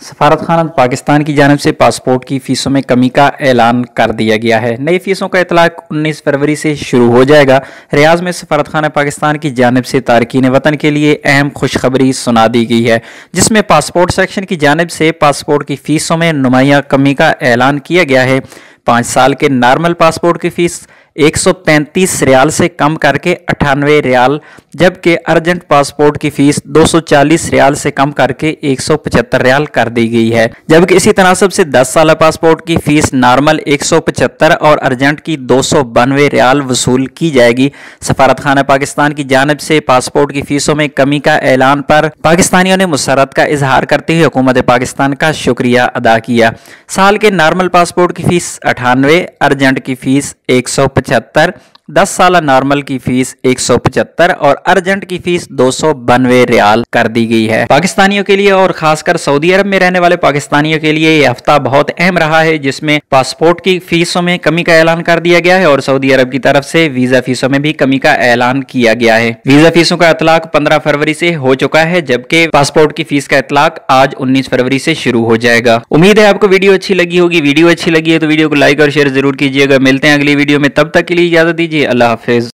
सफारतखाना पाकिस्तान की जानिब से पासपोर्ट की फ़ीसों में कमी का ऐलान कर दिया गया है। नई फ़ीसों का इतलाक 19 फरवरी से शुरू हो जाएगा। रियाज में सफारतखाना पाकिस्तान की जानिब से तारकीन वतन के लिए अहम खुशखबरी सुना दी गई है, जिसमें पासपोर्ट सेक्शन की जानिब से पासपोर्ट की फ़ीसों में नुमाया कमी का ऐलान किया गया है। 5 साल के नॉर्मल पासपोर्ट की फ़ीस 135 रियाल से कम करके 98 रियाल, जबकि अर्जेंट पासपोर्ट की फीस 240 रियाल से कम करके 175 रियाल कर दी गई है। जबकि इसी तनासब से 10 साल पासपोर्ट की फीस नॉर्मल 175 और अर्जेंट की 292 रियाल वसूल की जाएगी। सफारतखाना पाकिस्तान की जानिब से पासपोर्ट की फीसों में कमी का ऐलान पर पाकिस्तानियों ने मुसर्रत का इजहार करते हुए हुकूमत पाकिस्तान का शुक्रिया अदा किया। साल के नॉर्मल पासपोर्ट की फीस 98, अर्जेंट की फीस 175, 10 साल नॉर्मल की फीस 175 और अर्जेंट की फीस 292 रियाल कर दी गई है। पाकिस्तानियों के लिए और खासकर सऊदी अरब में रहने वाले पाकिस्तानियों के लिए यह हफ्ता बहुत अहम रहा है, जिसमें पासपोर्ट की फीसों में कमी का ऐलान कर दिया गया है और सऊदी अरब की तरफ से वीजा फीसों में भी कमी का ऐलान किया गया है। वीजा फीसों का इतलाक 15 फरवरी से हो चुका है, जबकि पासपोर्ट की फीस का इतलाक आज 19 फरवरी से शुरू हो जाएगा। उम्मीद है आपको वीडियो अच्छी लगी होगी। वीडियो अच्छी लगी है तो वीडियो को लाइक और शेयर जरूर कीजिएगा। मिलते हैं अगली वीडियो में, तब तक के लिए इजाजत दीजिए। अल्लाह हाफिज।